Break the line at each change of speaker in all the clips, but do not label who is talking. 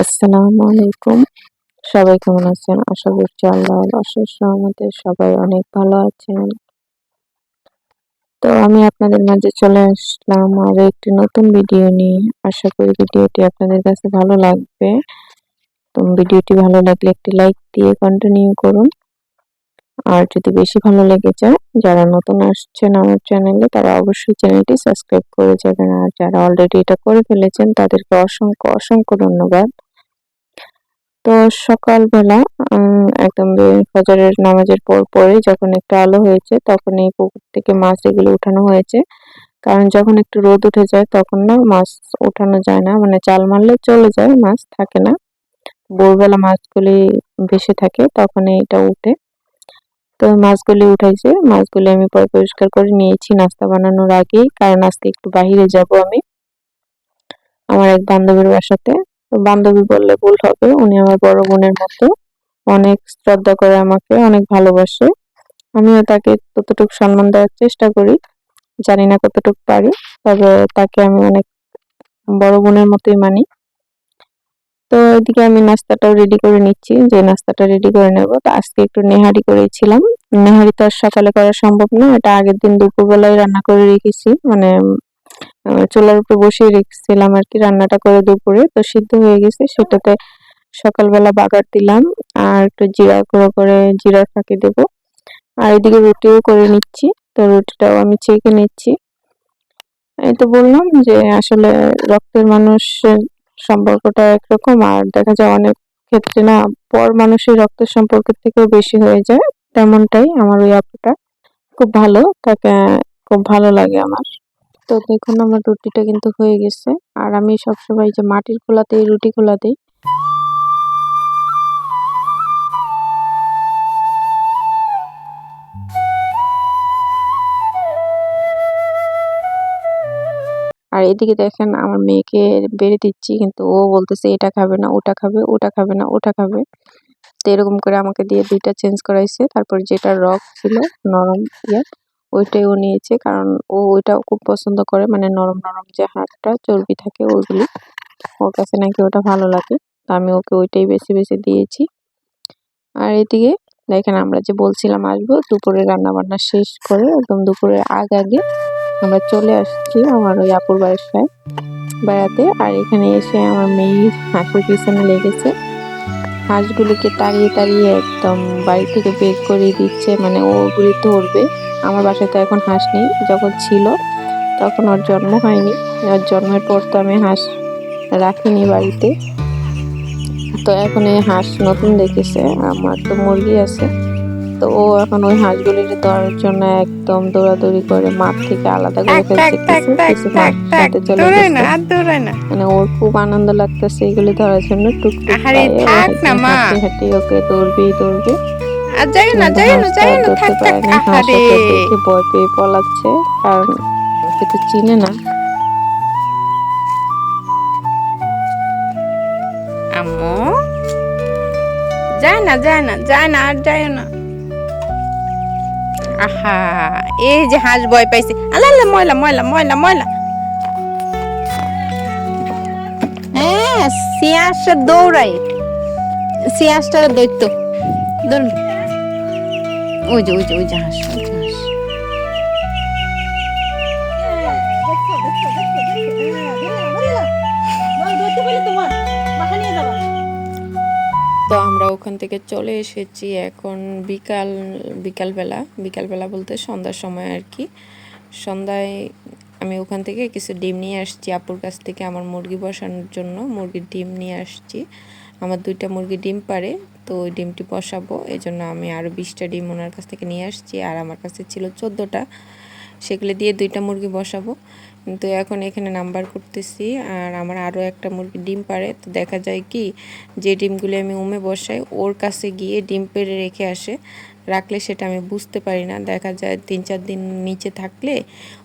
আসসালামু আলাইকুম। সবাই কেমন আছেন? আশা করছি আল্লাহর অশেষ রহমতে সবাই অনেক ভালো আছেন। তো আমি আপনাদের মাঝে চলে আসলাম আরো একটি নতুন ভিডিও নিয়ে। আশা করি ভিডিওটি আপনাদের কাছে ভালো লাগবে। তো ভিডিওটি ভালো লাগলে একটি লাইক দিয়ে কন্টিনিউ করুন। আর যদি বেশি ভালো লেগে যায়, যারা নতুন আসছেন আমার চ্যানেলে তারা অবশ্যই চ্যানেলটি সাবস্ক্রাইব করে যাবেন। আর যারা অলরেডি এটা করে ফেলেছেন তাদেরকে অসংখ্য ধন্যবাদ। তো সকালবেলা একদম ফজরের নামাজের পরেই যখন একটু আলো হয়েছে তখন এই পুকুর থেকে মাছ এগুলো উঠানো হয়েছে। কারণ যখন একটু রোদ উঠে যায় তখন না মাছ উঠানো যায় না। মানে জাল মারলে চলে যায়, মাছ থাকে না। ভোরবেলা মাছগুলি ভেসে থাকে তখন এটা উঠে। তো মাছগুলি উঠাইছে। মাছগুলি আমি পরে পরিষ্কার করে নিয়েছি নাস্তা বানানোর আগেই। কারণ আজকে একটু বাহিরে যাব আমি আমার এক বান্ধবীর বাসাতে। তো বান্ধবী বললে ভুল হবে, উনি আমার বড় বোনের মতো। অনেক শ্রদ্ধা করে আমাকে, অনেক ভালোবাসে। আমিও তাকে ততটুকু সম্মান দেওয়ার চেষ্টা করি। জানি না কতটুকু পারি। তবে তাকে আমি অনেক বড় বোনের মতোই মানি। তো এদিকে আমি নাস্তাটাও রেডি করে নিচ্ছি, যে নাস্তাটা রেডি করে নেব। তো আজকে একটু নেহারি করেছিলাম। নেহারি তো আর সকালে করা সম্ভব না। এটা আগের দিন দুপুরবেলায় রান্না করে রেখেছি। মানে চুলার উপরে বসিয়ে রেখেছিলাম আরকি রান্নাটা করে দুপুরে। তো সিদ্ধ হয়ে গেছে। সেটাতে সকালবেলা বাগার দিলাম। আর একটু জিরা গুঁড়ো করে জিরার ফাঁকি দেব। আর এদিকে রুটিও করে নিচ্ছি। তো রুটিটাও আমি ছেঁকে নিচ্ছি। এই তো বললাম যে আসলে রক্তের মানুষের সম্পর্কটা একরকম, আর দেখা যায় অনেক ক্ষেত্রে না পর মানুষের রক্তের সম্পর্কের থেকেও বেশি হয়ে যায়। তেমনটাই আমার ওই আপুটা খুব ভালো। তাকে খুব ভালো লাগে আমার। তো দেখুন আমার রুটিটা কিন্তু হয়ে গেছে। আর আমি সবসময় যে মাটির খোলাতেই রুটি খোলা দেই। আর এদিকে দেখেন আমার মেয়েকে বেড়ে দিচ্ছি, কিন্তু ও বলতেছে এটা খাবে না, ওটা খাবে, ওটা খাবে না, ওটা খাবে। তো এরকম করে আমাকে দিয়ে ২ টা চেঞ্জ করাইছে। তারপর যেটা রগ ছিল নরম ওইটাই ও নিয়েছে। কারণ ও ওইটাও খুব পছন্দ করে, মানে নরম যে হাড়টা চর্বি থাকে ওইগুলি। ওর কাছে নাকি ওটা ভালো লাগে। তো আমি ওকে ওইটাই বেছে দিয়েছি। আর এদিকে দেখেন আমরা যে বলছিলাম আসবো, দুপুরে রান্নাবান্না শেষ করে একদম দুপুরের আগে আমরা চলে আসছি আমার ওই আপুর বাসায় বেড়াতে। আর এখানে এসে আমার মেয়ে হাঁসের পিছনে লেগেছে। হাঁসগুলিকে তাড়িয়ে একদম বাড়ি থেকে বের করে দিচ্ছে, মানে ও ওগুলি ধরবে। আমার বাসায় তো এখন হাঁস নেই, যখন ছিল তখন ওর জন্ম হয়নি। ওর জন্মের পর তো আমি হাঁস রাখিনি বাড়িতে। তো এখন এই হাঁস নতুন দেখেছে। আমার তো মুরগি আছে। তো ও এখন ওই হাঁসগুলিকে ধরার জন্য একদম দৌড়াদৌড়ি করে মাঠ থেকে আলাদা করে ফেলছে কিছু মাছ সাথে চলে গেছে। মানে ওর খুব আনন্দ লাগতেছে এগুলি ধরার জন্য। টুকটুক পায়ে ও একদম হাঁটি ওকে দৌড়বে। কিন্তু হাঁসটা আর ধরতে পারে না। হাঁস ওকে দেখে ভয় পেয়ে পলাচ্ছে, কারণ ওকে তো চিনে না।
আম্মু যায় না আর যায় না। আহা, এই যে হাঁস ভয় পাইছে। আল্লাহ ময়লা। হ্যাঁ, সিয়াসটা দৌড়াই। সিয়াসটা দৈত্য ধরুন। ওই যে হাঁস। তো আমরা ওখান থেকে চলে এসেছি এখন বিকালবেলা বলতে সন্ধ্যার সময় আর কি। সন্ধ্যায় আমি ওখান থেকে কিছু ডিম নিয়ে আসছি আপুর কাছ থেকে আমার মুরগি বসানোর জন্য। মুরগির ডিম নিয়ে আসছি। আমার 2টা মুরগি ডিম পারে, তো ওই ডিমটি বসাবো। এই জন্য আমি আরও 20টা ডিম ওনার কাছ থেকে নিয়ে আসছি। আর আমার কাছে ছিল 14টা, সেগুলো দিয়ে 2টা মুরগি বসাবো। কিন্তু এখন এখানে নাম্বার করতেছি। আর আমার আরও একটা মুরগি ডিম পারে। তো দেখা যায় কি, যে ডিমগুলি আমি বসাই ওর কাছে গিয়ে ডিম পেড়ে রেখে আসে। রাখলে সেটা আমি বুঝতে পারি না। দেখা যায় 3-4 দিন নিচে থাকলে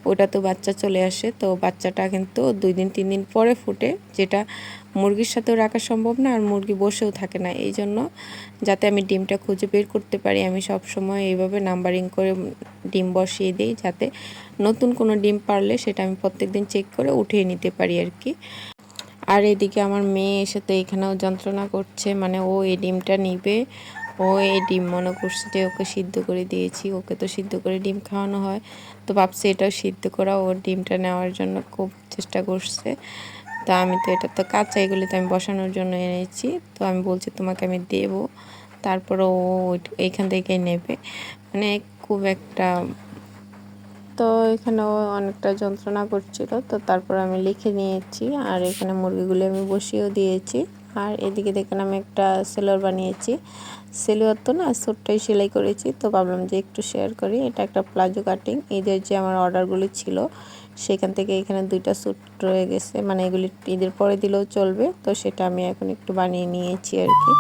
ওটা তো বাচ্চা চলে আসে। তো বাচ্চাটা কিন্তু 2 দিন 3 দিন পরে ফুটে, যেটা মুরগির সাথেও রাখা সম্ভব না, আর মুরগি বসেও থাকে না। এই জন্য যাতে আমি ডিমটা খুঁজে বের করতে পারি, আমি সব সময় এইভাবে নাম্বারিং করে ডিম বসিয়ে দিই, যাতে নতুন কোনো ডিম পারলে সেটা আমি প্রত্যেকদিন চেক করে উঠিয়ে নিতে পারি আর কি। আর এদিকে আমার মেয়ে এসে তো এখানেও যন্ত্রণা করছে, মানে ও এই ডিমটা নিবে, ও এই ডিম মনে করছে যে ওকে সিদ্ধ করে দিয়েছি, ওকে তো সিদ্ধ করে ডিম খাওয়ানো হয়, তো ভাবছি এটাও সিদ্ধ করা, ওর ডিমটা নেওয়ার জন্য খুব চেষ্টা করছে। তা আমি তো এটা তো কাঁচা, এগুলি তো আমি বসানোর জন্য এনেছি, তো আমি বলছি তোমাকে আমি দেবো, তারপর ও এইখান থেকেই নেবে, মানে খুব একটা, তো এখানেও অনেকটা যন্ত্রণা করছিল, তো তারপর আমি লিখে নিয়েছি আর এখানে মুরগিগুলি আমি বসিয়েও দিয়েছি। আর এদিকে দেখেন আমি একটা সেলোয়ার বানিয়েছি, সেলোয়ার তো না স্যুটটাই সেলাই করেছি, তো ভাবলাম যে একটু শেয়ার করি। এটা একটা প্লাজো কাটিং, ঈদের যে আমার অর্ডারগুলি ছিল সেখান থেকে এখানে 2টা স্যুট রয়ে গেছে, মানে এগুলি ঈদের পরে দিলেও চলবে, তো সেটা আমি এখন একটু বানিয়ে নিয়েছি আর কি।